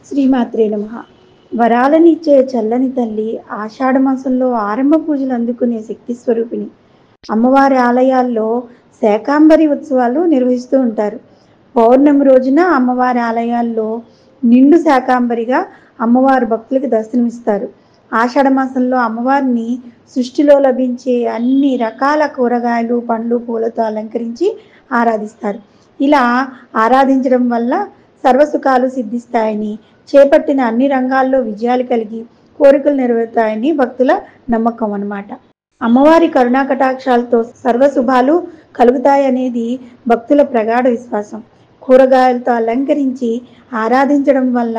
శ్రీమాత్రే నమః. వరాలనిచ్చే చల్లని తల్లి, ఆషాఢమాసంలో ఆరంభ పూజలు అందుకునే శక్తి స్వరూపిణి. అమ్మవారి ఆలయాల్లో శాకంబరి ఉత్సవాలు నిర్వహిస్తూ ఉంటారు. పౌర్ణమి రోజున అమ్మవారి ఆలయాల్లో నిండు శాకంబరిగా అమ్మవారు భక్తులకు దర్శనమిస్తారు. ఆషాఢమాసంలో అమ్మవారిని సృష్టిలో లభించే అన్ని రకాల కూరగాయలు, పండ్లు, పూలతో అలంకరించి ఆరాధిస్తారు. ఇలా ఆరాధించడం వల్ల సర్వసుఖాలు సిద్ధిస్తాయని, చేపట్టిన అన్ని రంగాల్లో విజయాలు కలిగి కోరికలు నెరవేరుతాయని భక్తుల నమ్మకం అన్నమాట. అమ్మవారి కరుణా కటాక్షాలతో సర్వశుభాలు కలుగుతాయనేది భక్తుల ప్రగాఢ విశ్వాసం. కూరగాయలతో అలంకరించి ఆరాధించడం వల్ల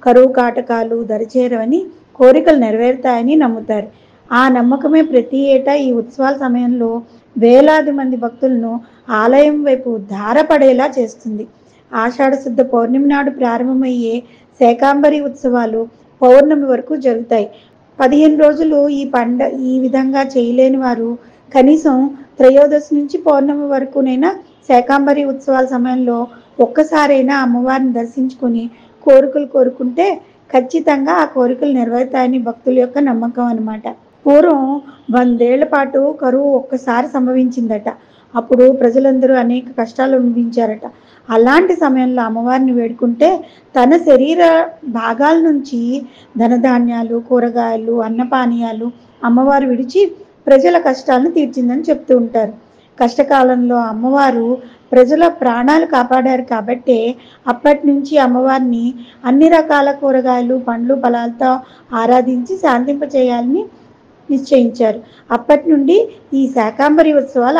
కరువు కాటకాలు దరిచేరవని, కోరికలు నెరవేరుతాయని నమ్ముతారు. ఆ నమ్మకమే ప్రతి ఏటా ఈ ఉత్సవాల సమయంలో వేలాది మంది భక్తులను ఆలయం వైపు ధారపడేలా చేస్తుంది. ఆషాఢ శుద్ధ పౌర్ణమి నాడు ప్రారంభమయ్యే శాకంబరి ఉత్సవాలు పౌర్ణమి వరకు జరుగుతాయి. 15 రోజులు ఈ విధంగా చేయలేని వారు కనీసం త్రయోదశి నుంచి పౌర్ణమి వరకునైనా శాకంబరి ఉత్సవాల సమయంలో ఒక్కసారైనా అమ్మవారిని దర్శించుకుని కోరికలు కోరుకుంటే ఖచ్చితంగా ఆ కోరికలు నెరవేరుతాయని భక్తుల యొక్క నమ్మకం అన్నమాట. పూర్వం 100 ఏళ్ల పాటు కరువు ఒక్కసారి సంభవించిందట. అప్పుడు ప్రజలందరూ అనేక కష్టాలు అనుభవించారట. అలాంటి సమయంలో అమ్మవారిని వేడుకుంటే తన శరీర భాగాల నుంచి ధనధాన్యాలు, కూరగాయలు, అన్నపానీయాలు అమ్మవారు విడిచి ప్రజల కష్టాలను తీర్చిందని చెప్తూ ఉంటారు. కష్టకాలంలో అమ్మవారు ప్రజల ప్రాణాలు కాపాడారు కాబట్టే అప్పటి నుంచి అమ్మవారిని అన్ని రకాల కూరగాయలు, పండ్లు, ఫలాలతో ఆరాధించి శాంతింపచేయాలని నిశ్చయించారు. అప్పటి నుండి ఈ శాకంబరి ఉత్సవాలు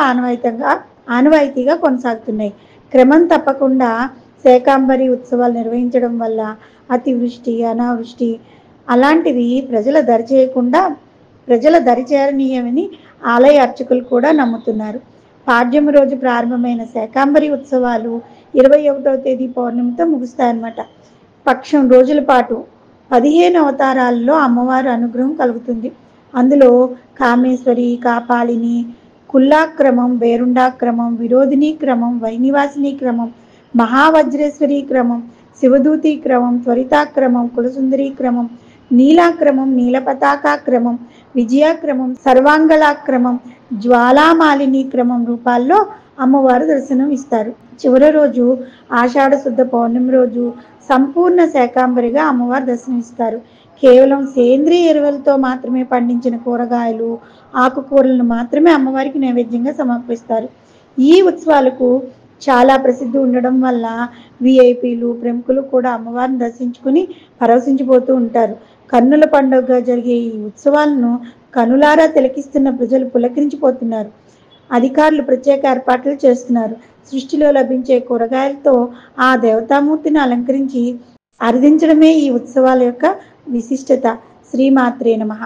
ఆనవాయితీగా కొనసాగుతున్నాయి. క్రమం తప్పకుండా శాకంబరి ఉత్సవాలు నిర్వహించడం వల్ల అతివృష్టి, అనావృష్టి అలాంటివి ప్రజల దరిచేరనీయమని ఆలయ అర్చకులు కూడా నమ్ముతున్నారు. పాడ్యమి రోజు ప్రారంభమైన శాకంబరి ఉత్సవాలు 21వ తేదీ పౌర్ణమితో ముగుస్తాయన్నమాట. పక్షం రోజుల పాటు 15 అవతారాల్లో అమ్మవారి అనుగ్రహం కలుగుతుంది. అందులో కామేశ్వరి, కాపాలిని, కుల్లాక్రమం, బేరుండాక్రమం, విరోధిని క్రమం, వైనివాసిని క్రమం, మహావజ్రేశ్వరి క్రమం, శివదూతి క్రమం, త్వరితాక్రమం, కులసుందరి క్రమం, నీలాక్రమం, నీలపతాకాక్రమం, విజయాక్రమం, సర్వాంగళాక్రమం, జ్వాలామాలిని క్రమం రూపాల్లో అమ్మవారు దర్శనం ఇస్తారు. చివరి రోజు ఆషాఢ శుద్ధ పౌర్ణమి రోజు సంపూర్ణ శాకంబరిగా అమ్మవారు దర్శనమిస్తారు. కేవలం సేంద్రియ ఎరువులతో మాత్రమే పండించిన కూరగాయలు, ఆకుకూరలను మాత్రమే అమ్మవారికి నైవేద్యంగా సమర్పిస్తారు. ఈ ఉత్సవాలకు చాలా ప్రసిద్ధి ఉండడం వల్ల విఐపీలు, ప్రముఖులు కూడా అమ్మవారిని దర్శించుకుని పరవశించిపోతూ ఉంటారు. కన్నుల పండుగగా జరిగే ఈ ఉత్సవాలను కనులారా తిలకిస్తున్న ప్రజలు పులకరించిపోతున్నారు. అధికారులు ప్రత్యేక ఏర్పాట్లు చేస్తున్నారు. సృష్టిలో లభించే కూరగాయలతో ఆ దేవతామూర్తిని అలంకరించి అర్థించడమే ఈ ఉత్సవాల యొక్క విశిష్టత. శ్రీమాత్రే నమః.